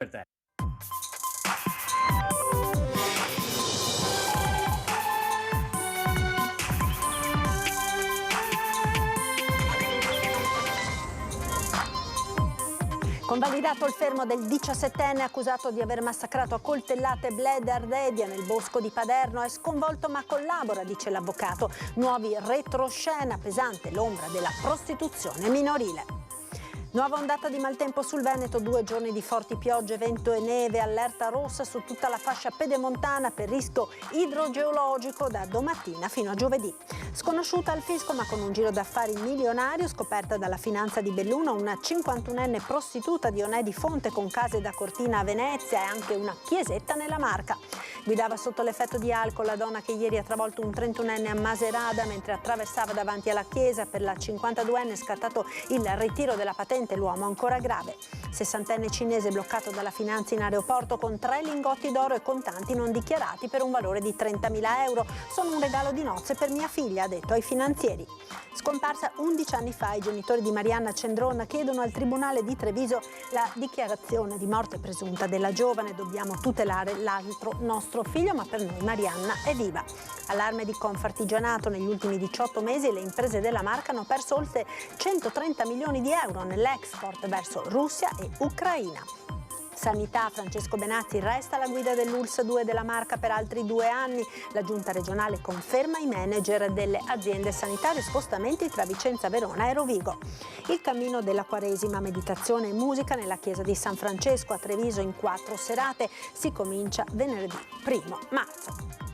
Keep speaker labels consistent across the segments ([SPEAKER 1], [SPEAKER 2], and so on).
[SPEAKER 1] Per te.
[SPEAKER 2] Convalidato il fermo del 17enne accusato di aver massacrato a coltellate Bled Ardedia nel bosco di Paderno. È sconvolto ma collabora, dice l'avvocato. Nuovi retroscena, pesante l'ombra della prostituzione minorile. Nuova ondata di maltempo sul Veneto, 2 giorni di forti piogge, vento e neve, allerta rossa su tutta la fascia pedemontana per rischio idrogeologico da domattina fino a giovedì. Sconosciuta al fisco ma con un giro d'affari milionario, scoperta dalla finanza di Belluno, una 51enne prostituta di Onè di Fonte con case da Cortina a Venezia e anche una chiesetta nella Marca. Guidava sotto l'effetto di alcol la donna che ieri ha travolto un 31enne a Maserada mentre attraversava davanti alla chiesa. Per la 52enne è scattato il ritiro della patente, l'uomo ancora grave. 60enne cinese bloccato dalla finanza in aeroporto con 3 lingotti d'oro e contanti non dichiarati per un valore di 30.000 euro. Sono un regalo di nozze per mia figlia, ha detto ai finanzieri. Scomparsa 11 anni fa, i genitori di Marianna Cendron chiedono al Tribunale di Treviso la dichiarazione di morte presunta della giovane. Dobbiamo tutelare l'altro nostro figlio, ma per noi Marianna è viva. Allarme di Confartigianato: negli ultimi 18 mesi le imprese della Marca hanno perso oltre 130 milioni di euro nell'export verso Russia e Ucraina. Sanità: Francesco Benazzi resta alla guida dell'ULSS 2 della Marca per altri 2 anni. La giunta regionale conferma i manager delle aziende sanitarie, spostamenti tra Vicenza, Verona e Rovigo. Il cammino della Quaresima, meditazione e musica nella chiesa di San Francesco a Treviso in 4 serate. Si comincia venerdì 1 marzo.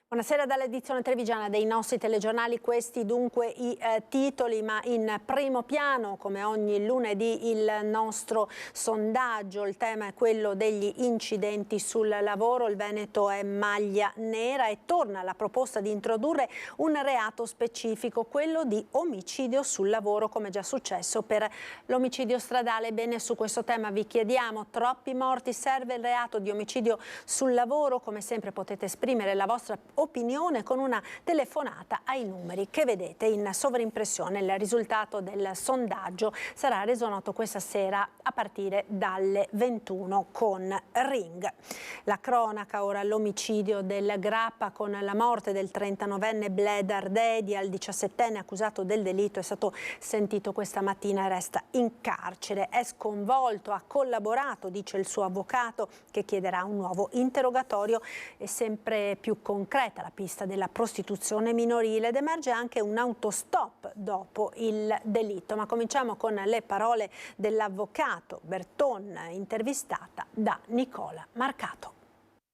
[SPEAKER 2] Buonasera dall'edizione trevigiana dei nostri telegiornali. Questi dunque i titoli, ma in primo piano, come ogni lunedì, il nostro sondaggio. Il tema è quello degli incidenti sul lavoro. Il Veneto è maglia nera e torna la proposta di introdurre un reato specifico, quello di omicidio sul lavoro, come già successo per l'omicidio stradale. Bene, su questo tema vi chiediamo: troppi morti, serve il reato di omicidio sul lavoro? Come sempre potete esprimere la vostra opinione con una telefonata ai numeri che vedete in sovrimpressione. Il risultato del sondaggio sarà reso noto questa sera a partire dalle 21 con Ring. La cronaca ora: l'omicidio del Grappa con la morte del 39enne Bled Ardedia. Il 17enne accusato del delitto è stato sentito questa mattina e resta in carcere. È sconvolto, ha collaborato, dice il suo avvocato, che chiederà un nuovo interrogatorio. È sempre più concreta la pista della prostituzione minorile ed emerge anche un autostop dopo il delitto. Ma cominciamo con le parole dell'avvocato Berton, intervistata da Nicola Marcato.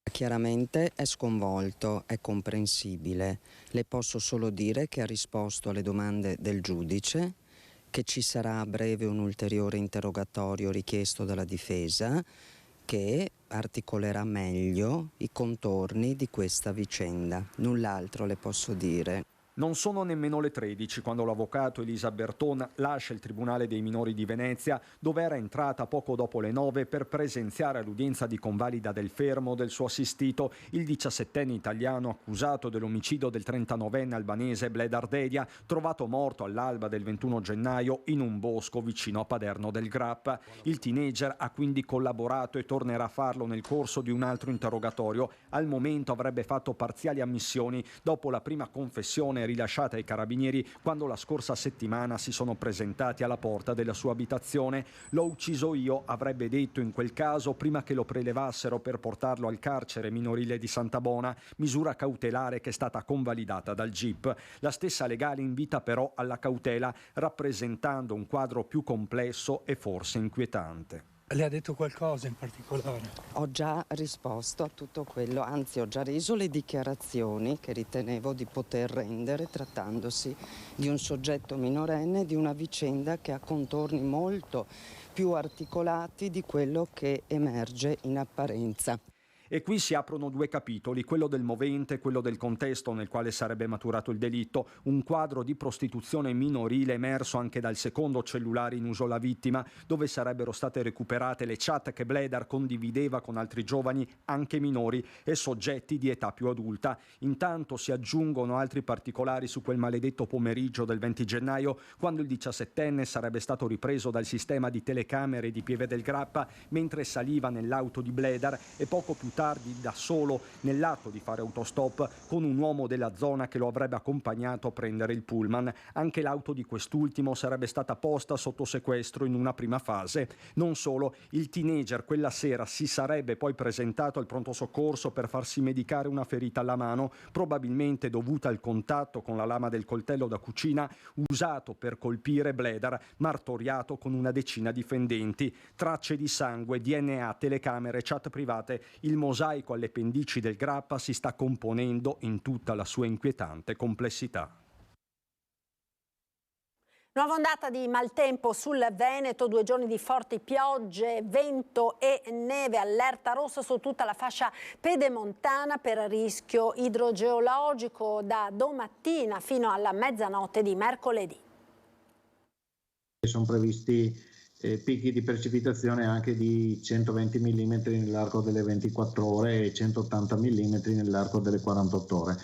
[SPEAKER 3] Chiaramente è sconvolto, è comprensibile. Le posso solo dire che ha risposto alle domande del giudice, che ci sarà a breve un ulteriore interrogatorio richiesto dalla difesa, che articolerà meglio i contorni di questa vicenda. Null'altro le posso dire.
[SPEAKER 4] Non sono nemmeno le 13 quando l'avvocato Elisa Berton lascia il Tribunale dei minori di Venezia, dove era entrata poco dopo le 9 per presenziare all'udienza di convalida del fermo del suo assistito, il 17enne italiano accusato dell'omicidio del 39enne albanese Bled Ardedia, trovato morto all'alba del 21 gennaio in un bosco vicino a Paderno del Grappa. Il teenager ha quindi collaborato e tornerà a farlo nel corso di un altro interrogatorio. Al momento avrebbe fatto parziali ammissioni dopo la prima confessione rilasciata ai carabinieri quando la scorsa settimana si sono presentati alla porta della sua abitazione. L'ho ucciso io, avrebbe detto in quel caso prima che lo prelevassero per portarlo al carcere minorile di Santa Bona, misura cautelare che è stata convalidata dal GIP. La stessa legale invita però alla cautela, rappresentando un quadro più complesso e forse inquietante.
[SPEAKER 5] Le ha detto qualcosa in particolare?
[SPEAKER 3] Ho già risposto a tutto quello, anzi ho già reso le dichiarazioni che ritenevo di poter rendere trattandosi di un soggetto minorenne, di una vicenda che ha contorni molto più articolati di quello che emerge in apparenza.
[SPEAKER 4] E qui si aprono due capitoli, quello del movente e quello del contesto nel quale sarebbe maturato il delitto, un quadro di prostituzione minorile emerso anche dal secondo cellulare in uso alla vittima, dove sarebbero state recuperate le chat che Bledar condivideva con altri giovani, anche minori, e soggetti di età più adulta. Intanto si aggiungono altri particolari su quel maledetto pomeriggio del 20 gennaio, quando il 17enne sarebbe stato ripreso dal sistema di telecamere di Pieve del Grappa mentre saliva nell'auto di Bledar e poco più tardi da solo nell'atto di fare autostop con un uomo della zona che lo avrebbe accompagnato a prendere il pullman. Anche l'auto di quest'ultimo sarebbe stata posta sotto sequestro in una prima fase. Non solo, il teenager quella sera si sarebbe poi presentato al pronto soccorso per farsi medicare una ferita alla mano, probabilmente dovuta al contatto con la lama del coltello da cucina usato per colpire Bledar, martoriato con una decina di fendenti. Tracce di sangue, DNA, telecamere, chat private, il mosaico alle pendici del Grappa si sta componendo in tutta la sua inquietante complessità.
[SPEAKER 2] Nuova ondata di maltempo sul Veneto, 2 giorni di forti piogge, vento e neve, allerta rossa su tutta la fascia pedemontana per rischio idrogeologico da domattina fino alla mezzanotte di mercoledì.
[SPEAKER 1] Sono previsti picchi di precipitazione anche di 120 mm nell'arco delle 24 ore e 180 mm nell'arco delle 48 ore.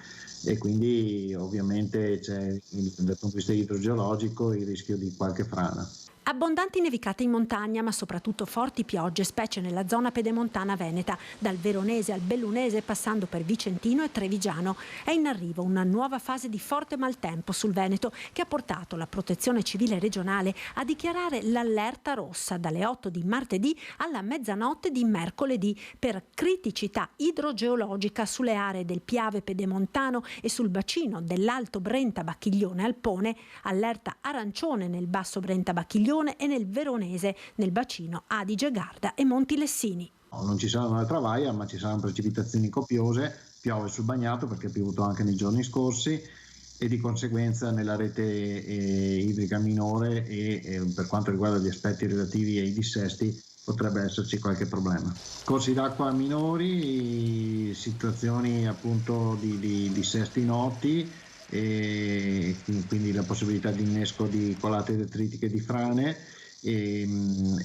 [SPEAKER 1] E quindi ovviamente c'è dal punto di vista idrogeologico il rischio di qualche frana.
[SPEAKER 2] Abbondanti nevicate in montagna, ma soprattutto forti piogge, specie nella zona pedemontana veneta, dal Veronese al Bellunese passando per Vicentino e Trevigiano. È in arrivo una nuova fase di forte maltempo sul Veneto che ha portato la Protezione Civile regionale a dichiarare l'allerta rossa dalle 8 di martedì alla mezzanotte di mercoledì per criticità idrogeologica sulle aree del Piave pedemontano e sul bacino dell'Alto Brenta Bacchiglione Alpone, allerta arancione nel Basso Brenta Bacchiglione e nel Veronese, nel bacino Adige Garda e Monti Lessini.
[SPEAKER 1] Non ci sarà una travaia, ma ci saranno precipitazioni copiose, piove sul bagnato perché ha piovuto anche nei giorni scorsi e di conseguenza nella rete idrica minore e per quanto riguarda gli aspetti relativi ai dissesti potrebbe esserci qualche problema. Corsi d'acqua minori, situazioni appunto di dissesti noti, e quindi la possibilità di innesco di colate detritiche di frane e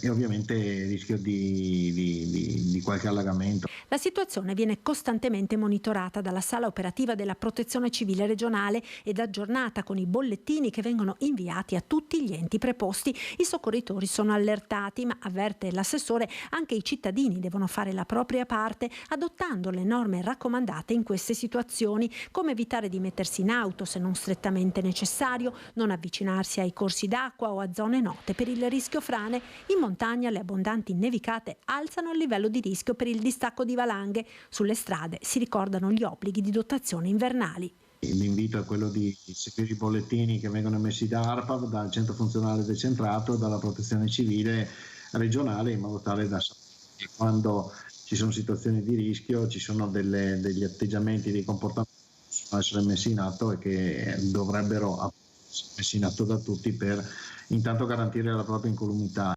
[SPEAKER 1] ovviamente il rischio di qualche allagamento.
[SPEAKER 2] La situazione viene costantemente monitorata dalla sala operativa della Protezione Civile regionale ed aggiornata con i bollettini che vengono inviati a tutti gli enti preposti. I soccorritori sono allertati, ma avverte l'assessore, anche i cittadini devono fare la propria parte adottando le norme raccomandate in queste situazioni, come evitare di mettersi in auto se non strettamente necessario, non avvicinarsi ai corsi d'acqua o a zone note per il rischio frane. In montagna le abbondanti nevicate alzano il livello di rischio per il distacco di valanghe. Sulle strade si ricordano gli obblighi di dotazione invernali.
[SPEAKER 1] L'invito è quello di seguire i bollettini che vengono emessi da ARPAV, dal centro funzionale decentrato, dalla protezione civile regionale, in modo tale da sapere che quando ci sono situazioni di rischio ci sono degli atteggiamenti, dei comportamenti che possono essere messi in atto e che dovrebbero essere messi in atto da tutti per intanto garantire la propria incolumità.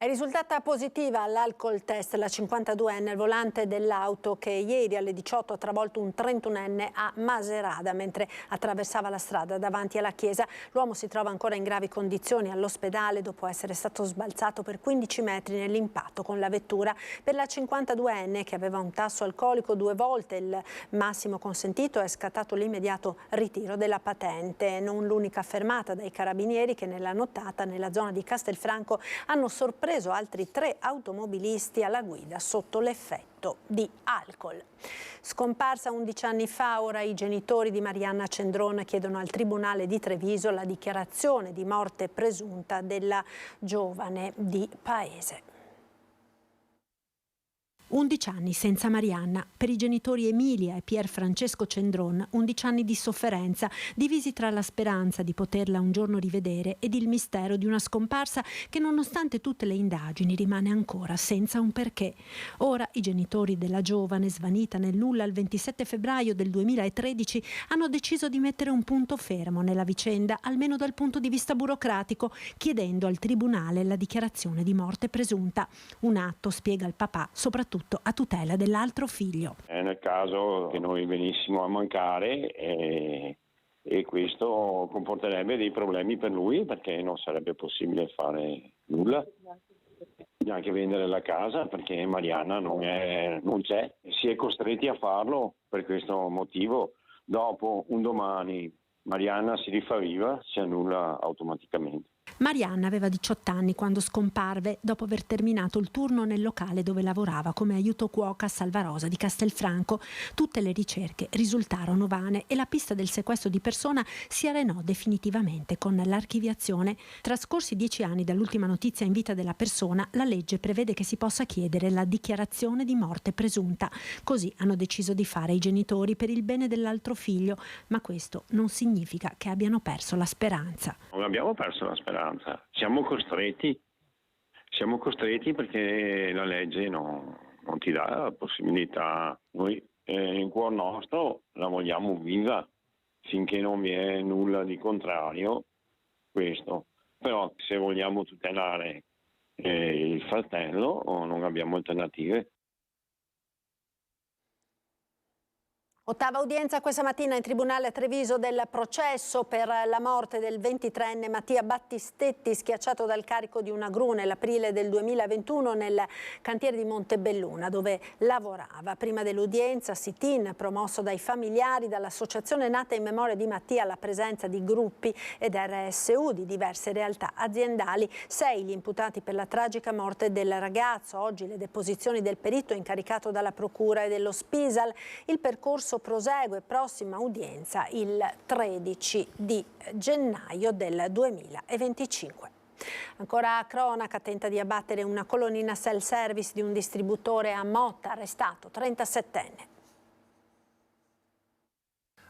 [SPEAKER 2] È risultata positiva all'alcol test la 52enne al volante dell'auto che ieri alle 18 ha travolto un 31enne a Maserata mentre attraversava la strada davanti alla chiesa. L'uomo si trova ancora in gravi condizioni all'ospedale dopo essere stato sbalzato per 15 metri nell'impatto con la vettura. Per la 52enne, che aveva un tasso alcolico 2 volte il massimo consentito, è scattato l'immediato ritiro della patente. Non l'unica fermata dai carabinieri che nella nottata nella zona di Castelfranco hanno sorpreso altri 3 automobilisti alla guida sotto l'effetto di alcol. Scomparsa 11 anni fa, ora i genitori di Marianna Cendron chiedono al Tribunale di Treviso la dichiarazione di morte presunta della giovane di paese. 11 anni senza Marianna. Per i genitori Emilia e Pier Francesco Cendron, 11 anni di sofferenza, divisi tra la speranza di poterla un giorno rivedere ed il mistero di una scomparsa che nonostante tutte le indagini rimane ancora senza un perché. Ora i genitori della giovane, svanita nel nulla il 27 febbraio del 2013, hanno deciso di mettere un punto fermo nella vicenda, almeno dal punto di vista burocratico, chiedendo al Tribunale la dichiarazione di morte presunta. Un atto, spiega il papà, soprattutto soprattutto a tutela dell'altro figlio.
[SPEAKER 6] Nel caso che noi venissimo a mancare e questo comporterebbe dei problemi per lui, perché non sarebbe possibile fare nulla, neanche vendere la casa, perché Marianna non c'è. Si è costretti a farlo per questo motivo. Dopo un domani Marianna si rifà viva, si annulla automaticamente.
[SPEAKER 2] Marianna aveva 18 anni quando scomparve dopo aver terminato il turno nel locale dove lavorava come aiuto cuoca a Salvarosa di Castelfranco. Tutte le ricerche risultarono vane e la pista del sequestro di persona si arenò definitivamente con l'archiviazione. Trascorsi 10 anni dall'ultima notizia in vita della persona, la legge prevede che si possa chiedere la dichiarazione di morte presunta. Così hanno deciso di fare i genitori per il bene dell'altro figlio, ma questo non significa che abbiano perso la speranza.
[SPEAKER 6] Non abbiamo perso la speranza. Siamo costretti perché la legge non ti dà la possibilità. Noi in cuor nostro la vogliamo viva finché non vi è nulla di contrario questo. Però se vogliamo tutelare il fratello non abbiamo alternative.
[SPEAKER 2] Ottava udienza questa mattina in tribunale a Treviso del processo per la morte del 23enne Mattia Battistetti, schiacciato dal carico di una gru nell'aprile del 2021 nel cantiere di Montebelluna dove lavorava. Prima dell'udienza sit-in promosso dai familiari, dall'associazione nata in memoria di Mattia alla presenza di gruppi ed RSU di diverse realtà aziendali. 6 gli imputati per la tragica morte del ragazzo. Oggi le deposizioni del perito incaricato dalla procura e dello Spisal. Il percorso prosegue, prossima udienza il 13 di gennaio del 2025. Ancora cronaca, tenta di abbattere una colonnina self-service di un distributore a Motta, arrestato 37enne.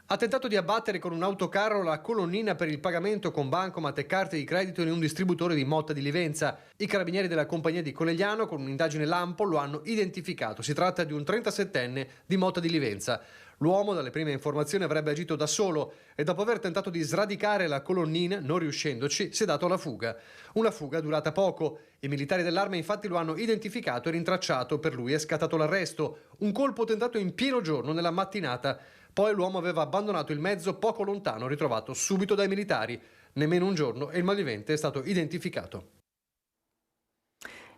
[SPEAKER 7] Ha tentato di abbattere con un autocarro la colonnina per il pagamento con bancomat e carte di credito in un distributore di Motta di Livenza. I carabinieri della compagnia di Conegliano, con un'indagine lampo, lo hanno identificato. Si tratta di un 37enne di Motta di Livenza. L'uomo, dalle prime informazioni, avrebbe agito da solo e dopo aver tentato di sradicare la colonnina, non riuscendoci, si è dato alla fuga. Una fuga durata poco. I militari dell'arma infatti lo hanno identificato e rintracciato. Per lui è scattato l'arresto. Un colpo tentato in pieno giorno nella mattinata. Poi l'uomo aveva abbandonato il mezzo poco lontano, ritrovato subito dai militari. Nemmeno un giorno e il malvivente è stato identificato.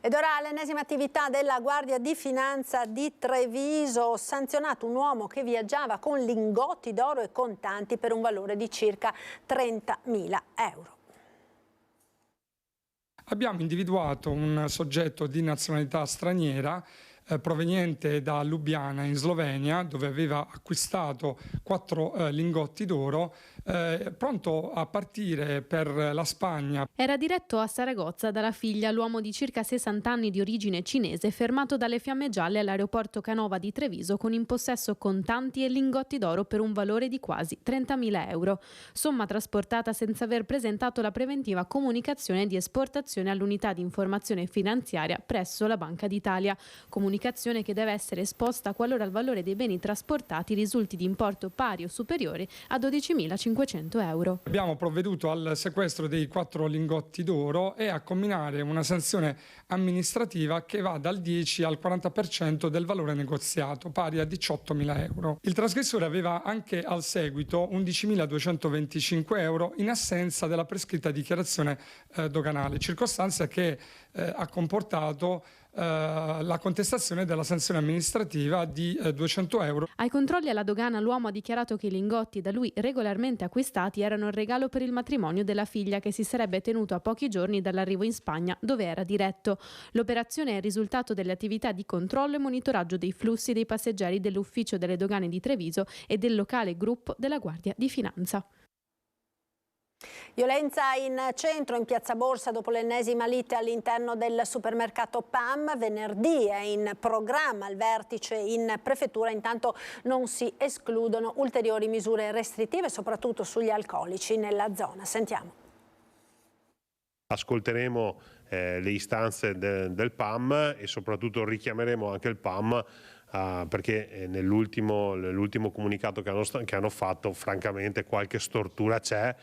[SPEAKER 2] Ed ora l'ennesima attività della Guardia di Finanza di Treviso, sanzionato un uomo che viaggiava con lingotti d'oro e contanti per un valore di circa 30.000 euro.
[SPEAKER 5] Abbiamo individuato un soggetto di nazionalità straniera proveniente da Lubiana in Slovenia, dove aveva acquistato 4 lingotti d'oro, pronto a partire per la Spagna.
[SPEAKER 8] Era diretto a Saragozza dalla figlia, l'uomo di circa 60 anni di origine cinese, fermato dalle Fiamme Gialle all'aeroporto Canova di Treviso con in possesso contanti e lingotti d'oro per un valore di quasi 30.000 euro. Somma trasportata senza aver presentato la preventiva comunicazione di esportazione all'unità di informazione finanziaria presso la Banca d'Italia. Comunicazione che deve essere esposta qualora il valore dei beni trasportati risulti di importo pari o superiore a 12.500 euro.
[SPEAKER 5] Abbiamo provveduto al sequestro dei 4 lingotti d'oro e a comminare una sanzione amministrativa che va dal 10 al 40% del valore negoziato, pari a 18.000 euro. Il trasgressore aveva anche al seguito 11.225 euro in assenza della prescritta dichiarazione doganale, circostanza che ha comportato la contestazione della sanzione amministrativa di 200 euro.
[SPEAKER 8] Ai controlli alla dogana l'uomo ha dichiarato che i lingotti da lui regolarmente acquistati erano il regalo per il matrimonio della figlia che si sarebbe tenuto a pochi giorni dall'arrivo in Spagna, dove era diretto. L'operazione è il risultato delle attività di controllo e monitoraggio dei flussi dei passeggeri dell'Ufficio delle Dogane di Treviso e del locale gruppo della Guardia di Finanza.
[SPEAKER 2] Violenza in centro, in Piazza Borsa, dopo l'ennesima lite all'interno del supermercato PAM. Venerdì è in programma il vertice in prefettura, intanto non si escludono ulteriori misure restrittive, soprattutto sugli alcolici nella zona. Sentiamo.
[SPEAKER 9] Ascolteremo le istanze del PAM e soprattutto richiameremo anche il PAM perché nell'ultimo comunicato che hanno fatto francamente qualche stortura c'è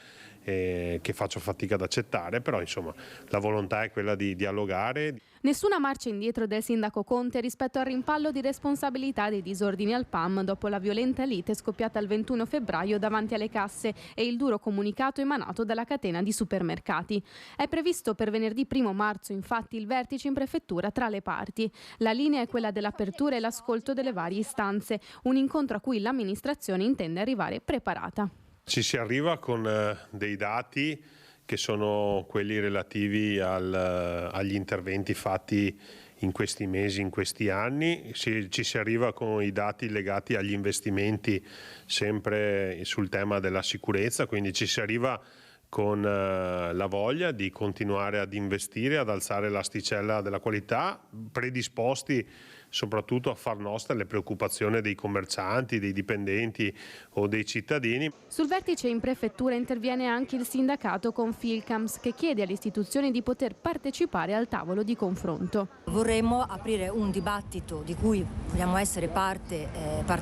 [SPEAKER 9] che faccio fatica ad accettare, però insomma la volontà è quella di dialogare.
[SPEAKER 8] Nessuna marcia indietro del sindaco Conte rispetto al rimpallo di responsabilità dei disordini al PAM dopo la violenta lite scoppiata il 21 febbraio davanti alle casse e il duro comunicato emanato dalla catena di supermercati. È previsto per venerdì 1 marzo infatti il vertice in prefettura tra le parti. La linea è quella dell'apertura e l'ascolto delle varie istanze, un incontro a cui l'amministrazione intende arrivare preparata.
[SPEAKER 9] Ci si arriva con dei dati che sono quelli relativi agli interventi fatti in questi mesi, in questi anni. Ci si arriva con i dati legati agli investimenti sempre sul tema della sicurezza, quindi ci si arriva con la voglia di continuare ad investire, ad alzare l'asticella della qualità, predisposti soprattutto a far nostre le preoccupazioni dei commercianti, dei dipendenti o dei cittadini.
[SPEAKER 8] Sul vertice in prefettura interviene anche il sindacato Confilcams, che chiede alle istituzioni di poter partecipare al tavolo di confronto.
[SPEAKER 10] Vorremmo aprire un dibattito di cui vogliamo essere parte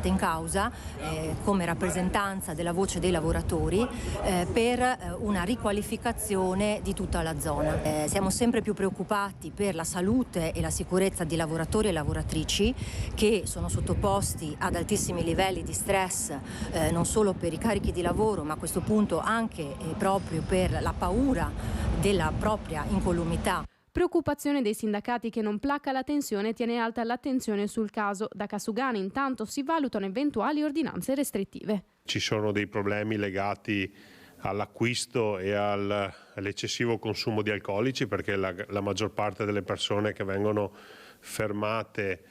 [SPEAKER 10] in causa come rappresentanza della voce dei lavoratori per una riqualificazione di tutta la zona. Siamo sempre più preoccupati per la salute e la sicurezza di lavoratori e lavoratrici che sono sottoposti ad altissimi livelli di stress, non solo per i carichi di lavoro, ma a questo punto anche proprio per la paura della propria incolumità.
[SPEAKER 8] Preoccupazione dei sindacati che non placa la tensione e tiene alta l'attenzione sul caso. Da Casugano intanto si valutano eventuali ordinanze restrittive.
[SPEAKER 9] Ci sono dei problemi legati all'acquisto e all'eccessivo consumo di alcolici, perché la maggior parte delle persone che vengono fermate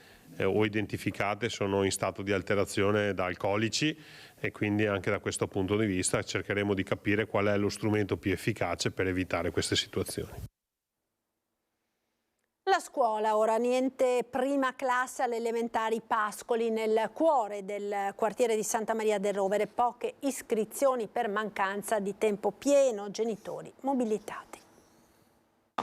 [SPEAKER 9] o identificate sono in stato di alterazione da alcolici, e quindi anche da questo punto di vista cercheremo di capire qual è lo strumento più efficace per evitare queste situazioni.
[SPEAKER 2] La scuola, ora niente prima classe alle elementari Pascoli, nel cuore del quartiere di Santa Maria del Rovere, poche iscrizioni per mancanza di tempo pieno, genitori mobilitati.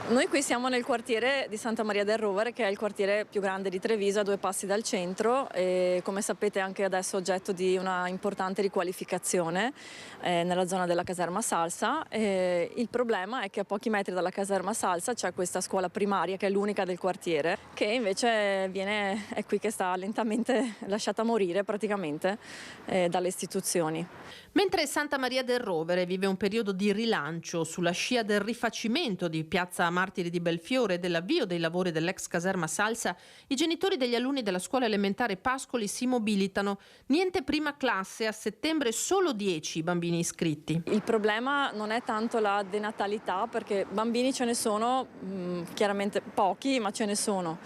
[SPEAKER 11] Noi qui siamo nel quartiere di Santa Maria del Rovere, che è il quartiere più grande di Treviso, a 2 passi dal centro, e come sapete anche adesso oggetto di una importante riqualificazione nella zona della caserma Salsa. Il problema è che a pochi metri dalla caserma Salsa c'è questa scuola primaria, che è l'unica del quartiere, che invece è qui che sta lentamente lasciata morire praticamente dalle istituzioni.
[SPEAKER 12] Mentre Santa Maria del Rovere vive un periodo di rilancio sulla scia del rifacimento di Piazza Martiri di Belfiore e dell'avvio dei lavori dell'ex caserma Salsa, i genitori degli alunni della scuola elementare Pascoli si mobilitano. Niente prima classe, a settembre solo 10 bambini iscritti.
[SPEAKER 11] Il problema non è tanto la denatalità, perché bambini ce ne sono, chiaramente pochi, ma ce ne sono.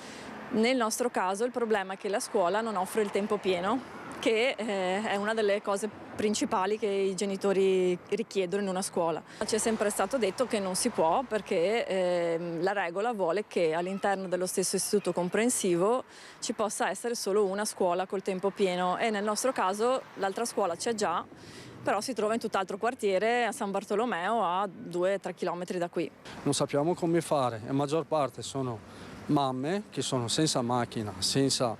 [SPEAKER 11] Nel nostro caso il problema è che la scuola non offre il tempo pieno, che è una delle cose principali che i genitori richiedono in una scuola. Ci è sempre stato detto che non si può, perché la regola vuole che all'interno dello stesso istituto comprensivo ci possa essere solo una scuola col tempo pieno, e nel nostro caso l'altra scuola c'è già, però si trova in tutt'altro quartiere, a San Bartolomeo, a 2-3 chilometri da qui.
[SPEAKER 13] Non sappiamo come fare, la maggior parte sono mamme che sono senza macchina, senza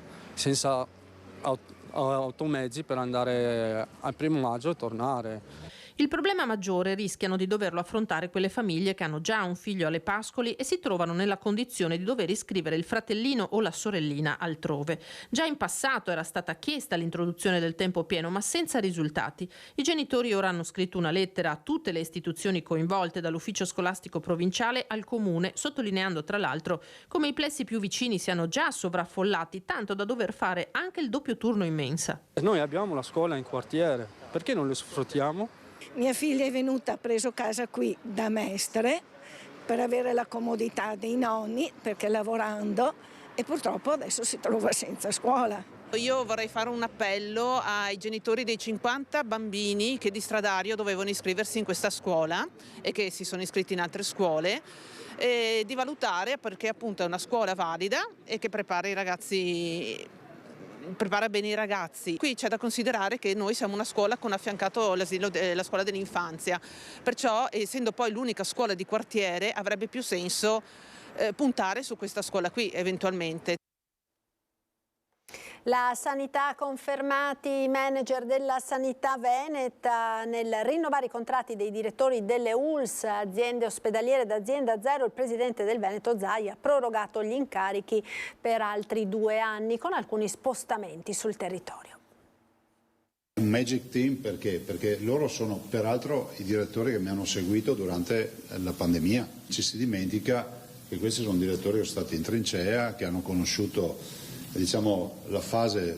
[SPEAKER 13] automezzi per andare al 1° maggio e tornare.
[SPEAKER 12] Il problema maggiore rischiano di doverlo affrontare quelle famiglie che hanno già un figlio alle Pascoli e si trovano nella condizione di dover iscrivere il fratellino o la sorellina altrove. Già in passato era stata chiesta l'introduzione del tempo pieno, ma senza risultati. I genitori ora hanno scritto una lettera a tutte le istituzioni coinvolte, dall'ufficio scolastico provinciale al comune, sottolineando tra l'altro come i plessi più vicini siano già sovraffollati, tanto da dover fare anche il doppio turno in mensa.
[SPEAKER 13] Noi abbiamo la scuola in quartiere, perché non le sfruttiamo?
[SPEAKER 14] Mia figlia è venuta, ha preso casa qui da Mestre per avere la comodità dei nonni, perché lavorando, e purtroppo adesso si trova senza scuola.
[SPEAKER 15] Io vorrei fare un appello ai genitori dei 50 bambini che di Stradario dovevano iscriversi in questa scuola e che si sono iscritti in altre scuole, di valutare, perché appunto è una scuola valida e che prepara bene i ragazzi. Qui c'è da considerare che noi siamo una scuola con affiancato l'asilo la scuola dell'infanzia, perciò essendo poi l'unica scuola di quartiere avrebbe più senso puntare su questa scuola qui eventualmente.
[SPEAKER 2] La sanità, confermati i manager della sanità veneta nel rinnovare i contratti dei direttori delle ULSS, aziende ospedaliere d'azienda zero. Il presidente del Veneto Zaia ha prorogato gli incarichi per altri 2 anni con alcuni spostamenti sul territorio.
[SPEAKER 16] Un Magic Team perché loro sono peraltro i direttori che mi hanno seguito durante la pandemia. Ci si dimentica che questi sono direttori che sono stati in trincea, che hanno conosciuto la fase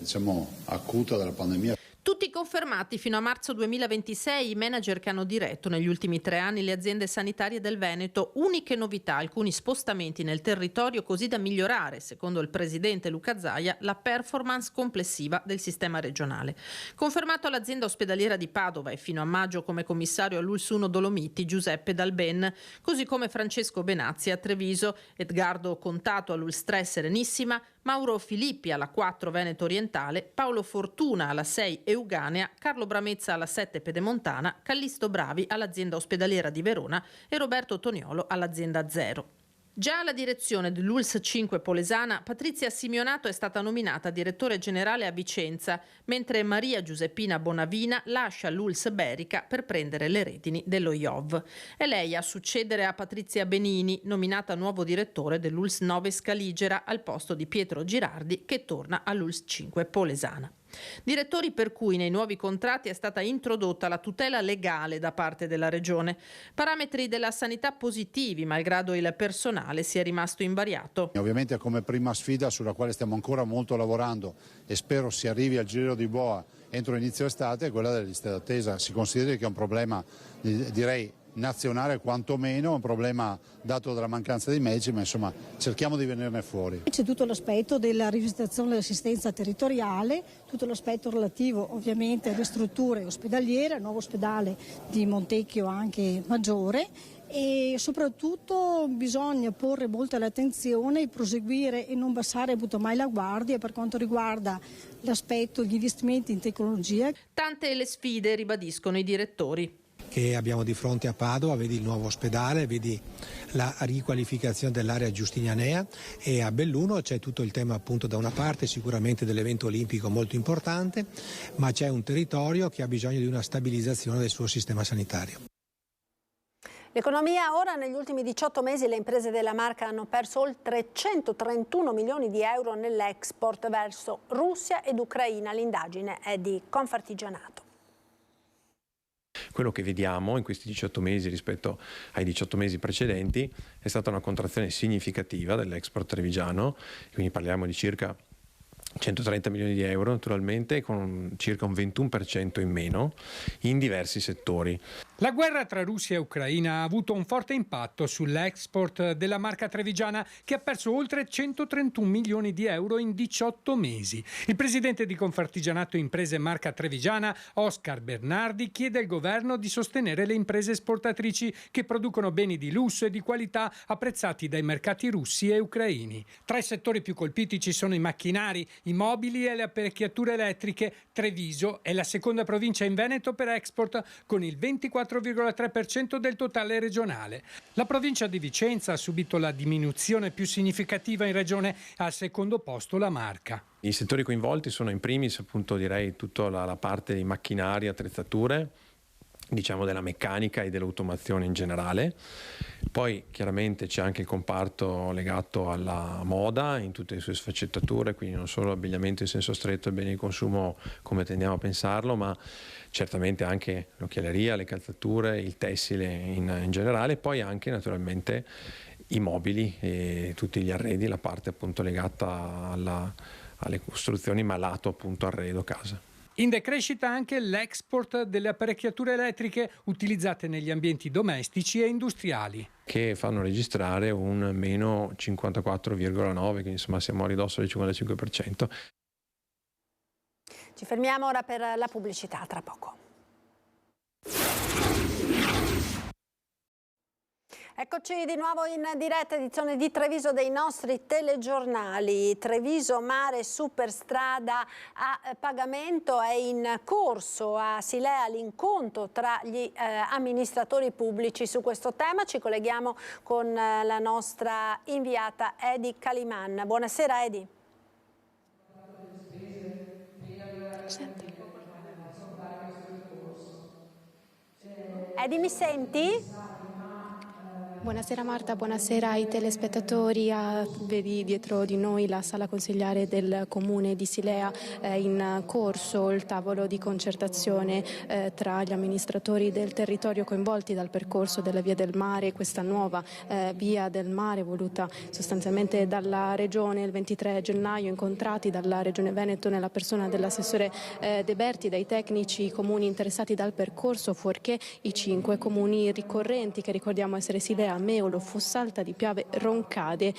[SPEAKER 16] acuta della pandemia.
[SPEAKER 12] Tutti confermati fino a marzo 2026 i manager che hanno diretto negli ultimi 3 anni le aziende sanitarie del Veneto. Uniche novità, alcuni spostamenti nel territorio così da migliorare, secondo il presidente Luca Zaia, la performance complessiva del sistema regionale. Confermato all'azienda ospedaliera di Padova e fino a maggio come commissario all'ULSS 1 Dolomiti Giuseppe Dalben, così come Francesco Benazzi a Treviso, Edgardo Contato all'ULSS 3 Serenissima, Mauro Filippi alla 4 Veneto Orientale, Paolo Fortuna alla 6 Euganea, Carlo Bramezza alla 7 Pedemontana, Callisto Bravi all'azienda ospedaliera di Verona e Roberto Toniolo all'azienda 0. Già alla direzione dell'ULSS 5 Polesana, Patrizia Simeonato è stata nominata direttore generale a Vicenza, mentre Maria Giuseppina Bonavina lascia l'ULSS Berica per prendere le redini dello IOV. È lei a succedere a Patrizia Benini, nominata nuovo direttore dell'ULSS 9 Scaligera al posto di Pietro Girardi, che torna all'ULSS 5 Polesana. Direttori per cui nei nuovi contratti è stata introdotta la tutela legale da parte della Regione. Parametri della sanità positivi, malgrado il personale sia rimasto invariato.
[SPEAKER 16] Ovviamente come prima sfida sulla quale stiamo ancora molto lavorando e spero si arrivi al giro di boa entro inizio estate è quella delle liste d'attesa. Si consideri che è un problema, direi, nazionale quantomeno, un problema dato dalla mancanza di medici, ma insomma cerchiamo di venirne fuori.
[SPEAKER 17] C'è tutto l'aspetto della rivisitazione dell'assistenza territoriale, tutto l'aspetto relativo ovviamente alle strutture ospedaliere, al nuovo ospedale di Montecchio anche maggiore, e soprattutto bisogna porre molta attenzione e proseguire e non bassare mai la guardia per quanto riguarda l'aspetto degli investimenti in tecnologia.
[SPEAKER 12] Tante le sfide, ribadiscono i direttori.
[SPEAKER 18] Che abbiamo di fronte a Padova, vedi il nuovo ospedale, vedi la riqualificazione dell'area giustinianea, e a Belluno c'è tutto il tema appunto da una parte sicuramente dell'evento olimpico molto importante, ma c'è un territorio che ha bisogno di una stabilizzazione del suo sistema sanitario.
[SPEAKER 2] L'economia ora, negli ultimi 18 mesi le imprese della Marca hanno perso oltre 131 milioni di euro nell'export verso Russia ed Ucraina. L'indagine è di Confartigianato.
[SPEAKER 19] Quello che vediamo in questi 18 mesi rispetto ai 18 mesi precedenti è stata una contrazione significativa dell'export trevigiano, quindi parliamo di circa 130 milioni di euro naturalmente, con circa un 21% in meno in diversi settori.
[SPEAKER 20] La guerra tra Russia e Ucraina ha avuto un forte impatto sull'export della Marca trevigiana, che ha perso oltre 131 milioni di euro in 18 mesi. Il presidente di Confartigianato Imprese Marca Trevigiana, Oscar Bernardi, chiede al governo di sostenere le imprese esportatrici che producono beni di lusso e di qualità apprezzati dai mercati russi e ucraini. Tra i settori più colpiti ci sono i macchinari, i mobili e le apparecchiature elettriche. Treviso è la seconda provincia in Veneto per export, con il 24,3% del totale regionale. La provincia di Vicenza ha subito la diminuzione più significativa in regione, al secondo posto la Marca.
[SPEAKER 19] I settori coinvolti sono in primis appunto direi tutta la parte di macchinari, attrezzature, diciamo della meccanica e dell'automazione in generale. Poi chiaramente c'è anche il comparto legato alla moda in tutte le sue sfaccettature, quindi non solo l'abbigliamento in senso stretto e beni di consumo come tendiamo a pensarlo, ma certamente anche l'occhialeria, le calzature, il tessile in generale, poi anche naturalmente i mobili e tutti gli arredi, la parte appunto legata alle costruzioni, ma lato appunto arredo casa.
[SPEAKER 20] In decrescita anche l'export delle apparecchiature elettriche utilizzate negli ambienti domestici e industriali,
[SPEAKER 19] che fanno registrare un meno 54,9, quindi insomma siamo a ridosso del 55%.
[SPEAKER 2] Ci fermiamo ora per la pubblicità, tra poco. Eccoci di nuovo in diretta edizione di Treviso dei nostri telegiornali. Treviso Mare Superstrada a pagamento, è in corso a Silea l'incontro tra gli amministratori pubblici su questo tema. Ci colleghiamo con la nostra inviata Edi Caliman. Buonasera Edi. Edi, mi senti?
[SPEAKER 21] Buonasera Marta, buonasera ai telespettatori. Vedi dietro di noi la sala consigliare del comune di Silea, in corso il tavolo di concertazione tra gli amministratori del territorio coinvolti dal percorso della Via del Mare, questa nuova Via del Mare voluta sostanzialmente dalla Regione il 23 gennaio, incontrati dalla Regione Veneto nella persona dell'assessore De Berti, dai tecnici comuni interessati dal percorso, fuorché i 5 comuni ricorrenti che ricordiamo essere Silea, Meolo, Fossalta di Piave, Roncade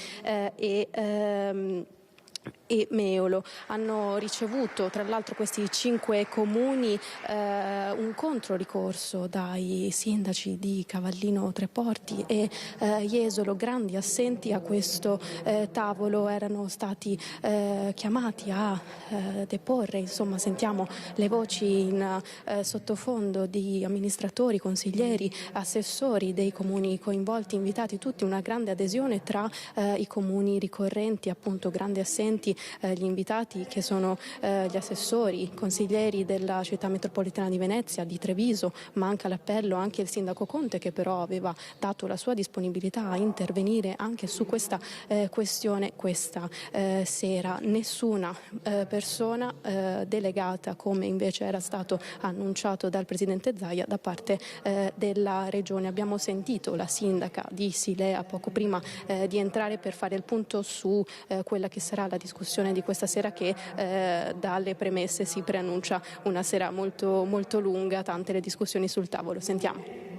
[SPEAKER 21] e Meolo. Hanno ricevuto tra l'altro questi 5 comuni un controricorso dai sindaci di Cavallino Treporti e Jesolo, grandi assenti a questo tavolo, erano stati chiamati a deporre. Insomma, sentiamo le voci in sottofondo di amministratori, consiglieri, assessori dei comuni coinvolti, invitati tutti, una grande adesione tra i comuni ricorrenti, appunto grandi assenti, gli invitati che sono gli assessori, consiglieri della città metropolitana di Venezia, di Treviso, ma anche all'appello anche il sindaco Conte, che però aveva dato la sua disponibilità a intervenire anche su questa questione questa sera. Nessuna persona delegata, come invece era stato annunciato dal presidente Zaia, da parte della regione. Abbiamo sentito la sindaca di Silea poco prima di entrare per fare il punto su quella che sarà la discussione di questa sera, che dalle premesse si preannuncia una sera molto, molto lunga, tante le discussioni sul tavolo. Sentiamo.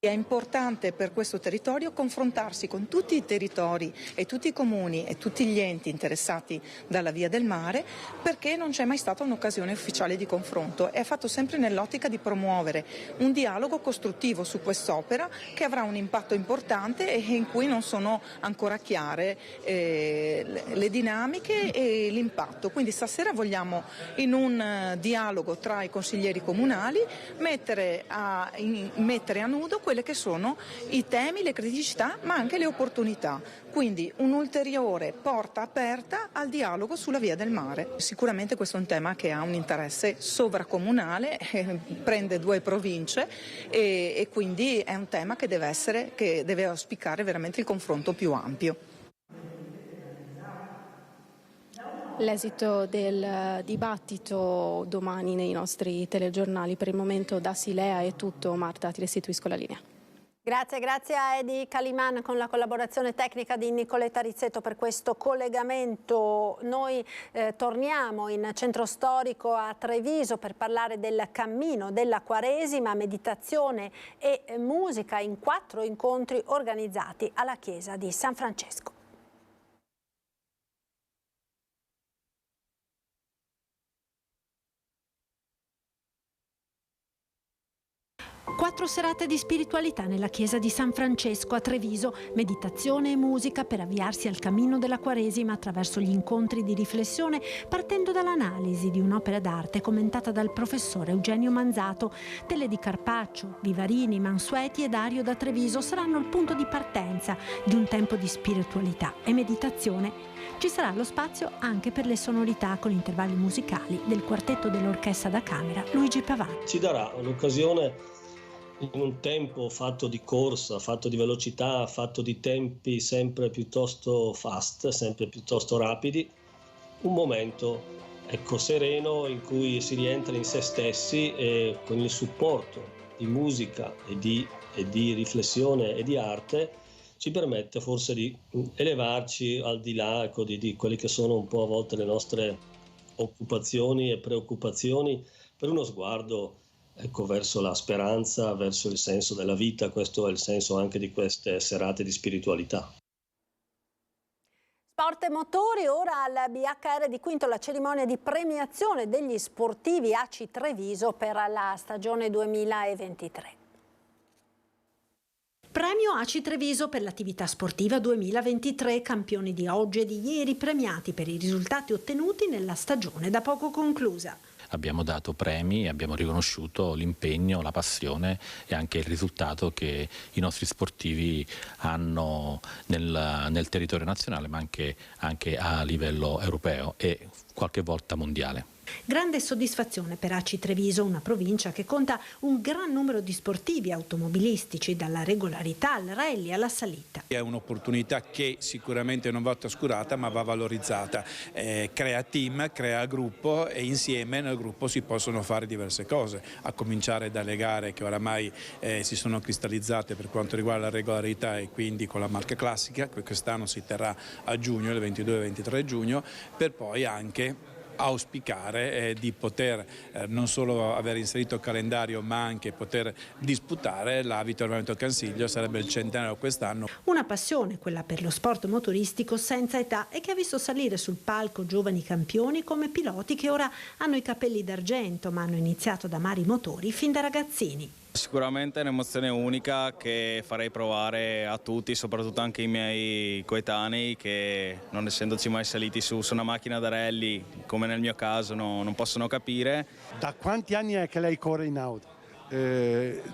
[SPEAKER 22] È importante per questo territorio confrontarsi con tutti i territori e tutti i comuni e tutti gli enti interessati dalla Via del Mare, perché non c'è mai stata un'occasione ufficiale di confronto. È fatto sempre nell'ottica di promuovere un dialogo costruttivo su quest'opera che avrà un impatto importante e in cui non sono ancora chiare le dinamiche e l'impatto. Quindi stasera vogliamo, in un dialogo tra i consiglieri comunali, mettere a nudo quelle che sono i temi, le criticità, ma anche le opportunità. Quindi un'ulteriore porta aperta al dialogo sulla Via del Mare. Sicuramente questo è un tema che ha un interesse sovracomunale, prende 2 province e quindi è un tema che deve auspicare veramente il confronto più ampio.
[SPEAKER 21] L'esito del dibattito domani nei nostri telegiornali. Per il momento da Silea è tutto. Marta, ti restituisco la linea.
[SPEAKER 2] Grazie a Edi Caliman con la collaborazione tecnica di Nicoletta Rizzetto per questo collegamento. Noi torniamo in centro storico a Treviso per parlare del cammino della Quaresima, meditazione e musica in 4 incontri organizzati alla chiesa di San Francesco.
[SPEAKER 23] 4 serate di spiritualità nella chiesa di San Francesco a Treviso, meditazione e musica per avviarsi al cammino della Quaresima attraverso gli incontri di riflessione, partendo dall'analisi di un'opera d'arte commentata dal professore Eugenio Manzato. Tele di Carpaccio, Vivarini, Mansueti e Dario da Treviso saranno il punto di partenza di un tempo di spiritualità e meditazione. Ci sarà lo spazio anche per le sonorità con intervalli musicali del quartetto dell'orchestra da camera Luigi Pavani.
[SPEAKER 24] Ci darà un'occasione, in un tempo fatto di corsa, fatto di velocità, fatto di tempi sempre piuttosto fast, sempre piuttosto rapidi, un momento sereno in cui si rientra in se stessi e con il supporto di musica e di riflessione e di arte ci permette forse di elevarci al di là di quelli che sono un po' a volte le nostre occupazioni e preoccupazioni, per uno sguardo verso la speranza, verso il senso della vita. Questo è il senso anche di queste serate di spiritualità.
[SPEAKER 2] Sport e motori, ora al BHR di Quinto la cerimonia di premiazione degli sportivi ACI Treviso per la stagione 2023.
[SPEAKER 23] Premio ACI Treviso per l'attività sportiva 2023, campioni di oggi e di ieri premiati per i risultati ottenuti nella stagione da poco conclusa.
[SPEAKER 25] Abbiamo dato premi e abbiamo riconosciuto l'impegno, la passione e anche il risultato che i nostri sportivi hanno nel territorio nazionale, ma anche a livello europeo e qualche volta mondiale.
[SPEAKER 23] Grande soddisfazione per Aci Treviso, una provincia che conta un gran numero di sportivi automobilistici, dalla regolarità al rally alla salita.
[SPEAKER 1] È un'opportunità che sicuramente non va trascurata ma va valorizzata. Crea team, crea gruppo e insieme nel gruppo si possono fare diverse cose, a cominciare dalle gare che oramai si sono cristallizzate per quanto riguarda la regolarità e quindi con la marca classica, che quest'anno si terrà a giugno, il 22 e 23 giugno, per poi anche auspicare di poter non solo aver inserito il calendario ma anche poter disputare la Vittorio Veneto Cansiglio, sarebbe il centenario quest'anno.
[SPEAKER 23] Una passione, quella per lo sport motoristico senza età e che ha visto salire sul palco giovani campioni come piloti che ora hanno i capelli d'argento ma hanno iniziato ad amare i motori fin da ragazzini.
[SPEAKER 3] Sicuramente è un'emozione unica che farei provare a tutti, soprattutto anche i miei coetanei che, non essendoci mai saliti su una macchina da rally, come nel mio caso, non possono capire.
[SPEAKER 4] Da quanti anni è che lei corre in auto?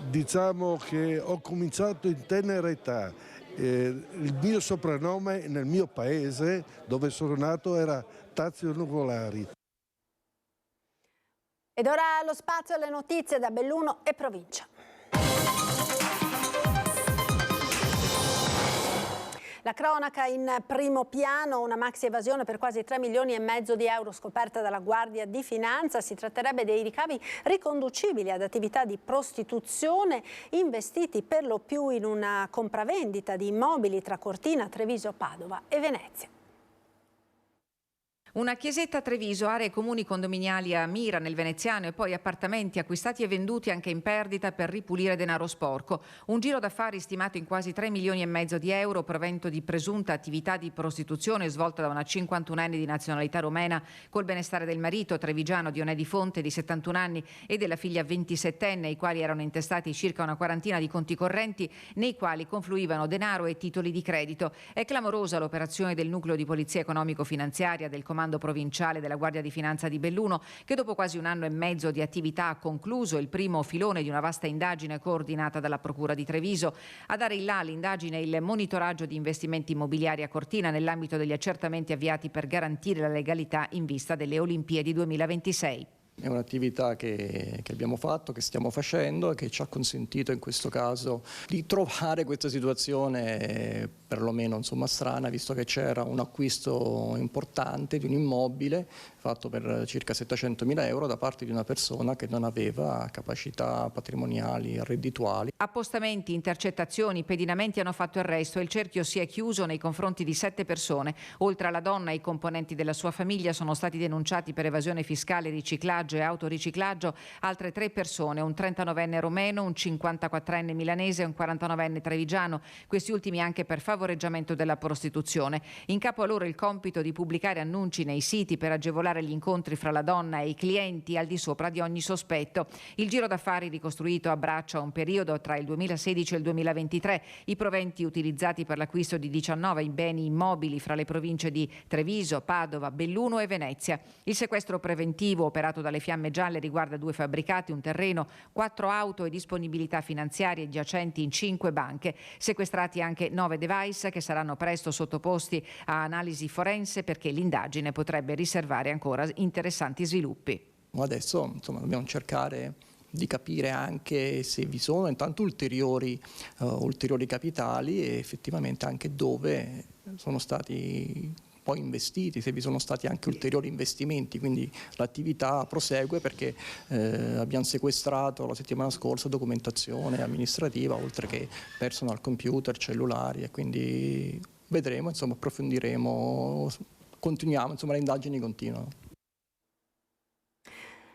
[SPEAKER 6] Diciamo che ho cominciato in tenera età. Il mio soprannome nel mio paese, dove sono nato, era Tazio Nuvolari.
[SPEAKER 2] Ed ora lo spazio alle notizie da Belluno e provincia. La cronaca in primo piano, una maxi evasione per quasi 3,5 milioni di euro scoperta dalla Guardia di Finanza. Si tratterebbe dei ricavi riconducibili ad attività di prostituzione investiti per lo più in una compravendita di immobili tra Cortina, Treviso, Padova e Venezia.
[SPEAKER 7] Una chiesetta a Treviso, aree comuni condominiali a Mira nel Veneziano e poi appartamenti acquistati e venduti anche in perdita per ripulire denaro sporco. Un giro d'affari stimato in quasi 3,5 milioni di euro, provento di presunta attività di prostituzione svolta da una 51enne di nazionalità romena col benestare del marito trevigiano Dionè Di Fonte di 71 anni e della figlia 27enne, ai quali erano intestati circa una quarantina di conti correnti nei quali confluivano denaro e titoli di credito. È clamorosa l'operazione del nucleo di polizia economico-finanziaria del comando provinciale della Guardia di Finanza di Belluno, che dopo quasi 1 anno e mezzo di attività ha concluso il primo filone di una vasta indagine coordinata dalla Procura di Treviso. A dare il là all'indagine il monitoraggio di investimenti immobiliari a Cortina nell'ambito degli accertamenti avviati per garantire la legalità in vista delle Olimpiadi 2026.
[SPEAKER 26] È un'attività che abbiamo fatto, che stiamo facendo e che ci ha consentito in questo caso di trovare questa situazione perlomeno strana, visto che c'era un acquisto importante di un immobile fatto per circa 700.000 euro da parte di una persona che non aveva capacità patrimoniali e reddituali.
[SPEAKER 7] Appostamenti, intercettazioni, pedinamenti hanno fatto arresto e il cerchio si è chiuso nei confronti di 7 persone. Oltre alla donna, i componenti della sua famiglia sono stati denunciati per evasione fiscale, riciclaggio e autoriciclaggio. Altre 3 persone, un 39enne romeno, un 54enne milanese e un 49enne trevigiano, questi ultimi anche per favoreggiamento della prostituzione. In capo a loro il compito di pubblicare annunci nei siti per agevolare gli incontri fra la donna e i clienti al di sopra di ogni sospetto. Il giro d'affari ricostruito abbraccia un periodo tra il 2016 e il 2023. I proventi utilizzati per l'acquisto di 19 beni immobili fra le province di Treviso, Padova, Belluno e Venezia. Il sequestro preventivo operato dalle Fiamme Gialle riguarda 2 fabbricati, un terreno, 4 auto e disponibilità finanziarie giacenti in 5 banche. Sequestrati anche 9 device che saranno presto sottoposti a analisi forense perché l'indagine potrebbe riservare ancora interessanti sviluppi.
[SPEAKER 26] Adesso dobbiamo cercare di capire anche se vi sono intanto ulteriori capitali e effettivamente anche dove sono stati poi investiti, se vi sono stati anche ulteriori investimenti, quindi l'attività prosegue perché abbiamo sequestrato la settimana scorsa documentazione amministrativa oltre che personal computer, cellulari e quindi vedremo, approfondiremo, continuiamo, le indagini continuano.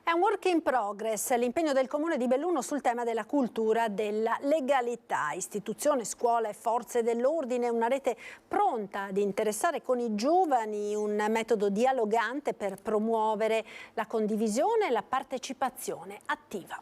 [SPEAKER 2] È un work in progress l'impegno del Comune di Belluno sul tema della cultura della legalità. Istituzione, scuola e forze dell'ordine, una rete pronta ad interessare con i giovani, un metodo dialogante per promuovere la condivisione e la partecipazione attiva.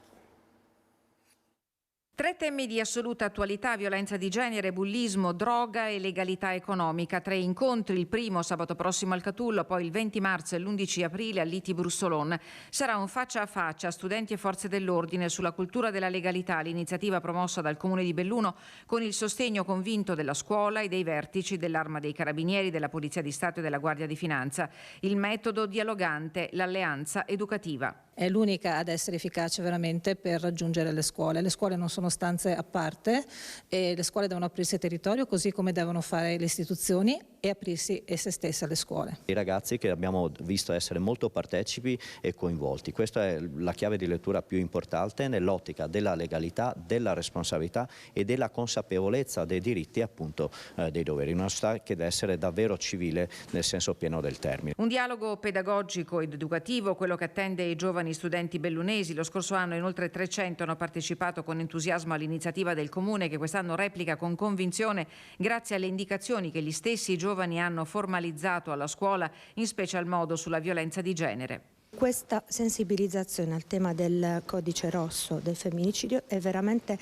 [SPEAKER 7] 3 temi di assoluta attualità: violenza di genere, bullismo, droga e legalità economica. 3 incontri, il primo sabato prossimo al Catullo, poi il 20 marzo e l'11 aprile al Liti Brussolon. Sarà un faccia a faccia studenti e forze dell'ordine sulla cultura della legalità, l'iniziativa promossa dal Comune di Belluno con il sostegno convinto della scuola e dei vertici dell'Arma dei Carabinieri, della Polizia di Stato e della Guardia di Finanza. Il metodo dialogante, l'alleanza educativa.
[SPEAKER 5] È l'unica ad essere efficace veramente per raggiungere le scuole. Le scuole non sono stanze a parte e le scuole devono aprirsi al territorio, così come devono fare le istituzioni e aprirsi esse stesse alle scuole.
[SPEAKER 8] I ragazzi che abbiamo visto essere molto partecipi e coinvolti, questa è la chiave di lettura più importante nell'ottica della legalità, della responsabilità e della consapevolezza dei diritti e appunto dei doveri. Una società che deve essere davvero civile nel senso pieno del termine.
[SPEAKER 7] Un dialogo pedagogico ed educativo, quello che attende i giovani studenti bellunesi. Lo scorso anno in oltre 300 hanno partecipato con entusiasmo all'iniziativa del Comune, che quest'anno replica con convinzione grazie alle indicazioni che gli stessi giovani hanno formalizzato alla scuola, in special modo sulla violenza di genere.
[SPEAKER 9] Questa sensibilizzazione al tema del codice rosso del femminicidio è veramente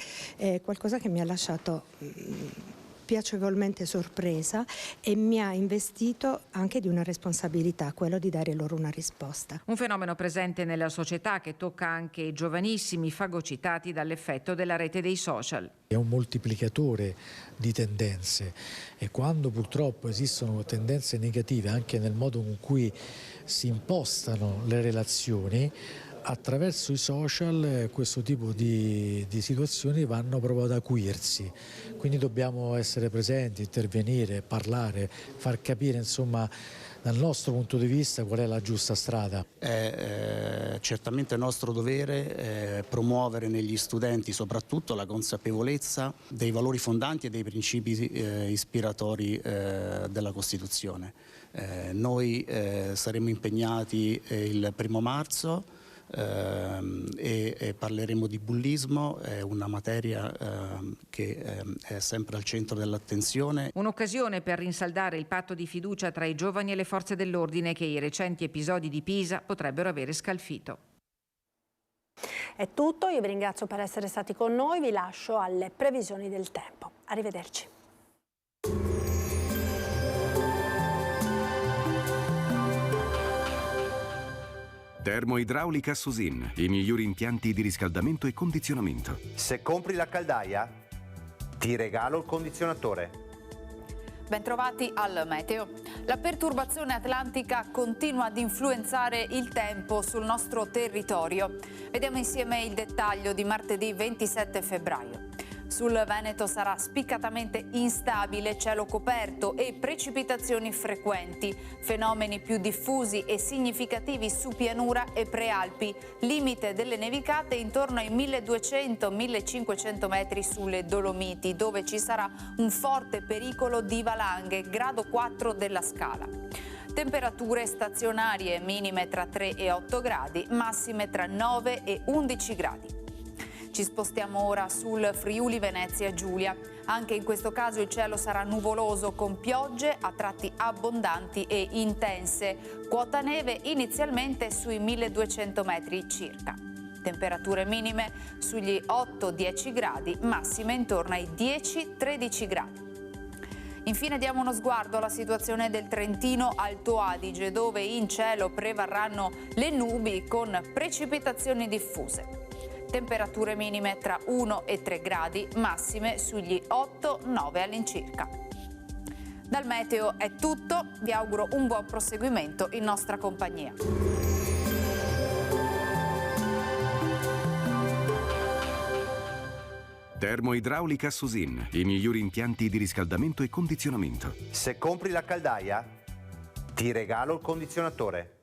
[SPEAKER 9] qualcosa che mi ha lasciato piacevolmente sorpresa e mi ha investito anche di una responsabilità, quello di dare loro una risposta.
[SPEAKER 7] Un fenomeno presente nella società che tocca anche i giovanissimi, fagocitati dall'effetto della rete dei social.
[SPEAKER 10] È un moltiplicatore di tendenze e quando purtroppo esistono tendenze negative anche nel modo con cui si impostano le relazioni, attraverso i social questo tipo di situazioni vanno proprio ad acuirsi, quindi dobbiamo essere presenti, intervenire, parlare, far capire insomma dal nostro punto di vista qual è la giusta strada.
[SPEAKER 11] È certamente nostro dovere promuovere negli studenti soprattutto la consapevolezza dei valori fondanti e dei principi ispiratori della Costituzione. Noi saremo impegnati il 1° marzo e parleremo di bullismo, è una materia che è sempre al centro dell'attenzione.
[SPEAKER 7] Un'occasione per rinsaldare il patto di fiducia tra i giovani e le forze dell'ordine che i recenti episodi di Pisa potrebbero avere scalfito.
[SPEAKER 2] È tutto, io vi ringrazio per essere stati con noi, vi lascio alle previsioni del tempo. Arrivederci.
[SPEAKER 13] Termoidraulica Susin, i migliori impianti di riscaldamento e condizionamento.
[SPEAKER 27] Se compri la caldaia, ti regalo il condizionatore.
[SPEAKER 28] Bentrovati al meteo. La perturbazione atlantica continua ad influenzare il tempo sul nostro territorio. Vediamo insieme il dettaglio di martedì 27 febbraio. Sul Veneto sarà spiccatamente instabile, cielo coperto e precipitazioni frequenti, fenomeni più diffusi e significativi su pianura e prealpi, limite delle nevicate intorno ai 1200-1500 metri sulle Dolomiti, dove ci sarà un forte pericolo di valanghe, grado 4 della scala. Temperature stazionarie minime tra 3 e 8 gradi, massime tra 9 e 11 gradi. Ci spostiamo ora sul Friuli Venezia Giulia. Anche in questo caso il cielo sarà nuvoloso con piogge a tratti abbondanti e intense. Quota neve inizialmente sui 1200 metri circa. Temperature minime sugli 8-10 gradi, massime intorno ai 10-13 gradi. Infine diamo uno sguardo alla situazione del Trentino Alto Adige, dove in cielo prevarranno le nubi con precipitazioni diffuse. Temperature minime tra 1 e 3 gradi, massime sugli 8-9 all'incirca. Dal meteo è tutto, vi auguro un buon proseguimento in nostra compagnia.
[SPEAKER 13] Termoidraulica Susin, i migliori impianti di riscaldamento e condizionamento.
[SPEAKER 27] Se compri la caldaia, ti regalo il condizionatore.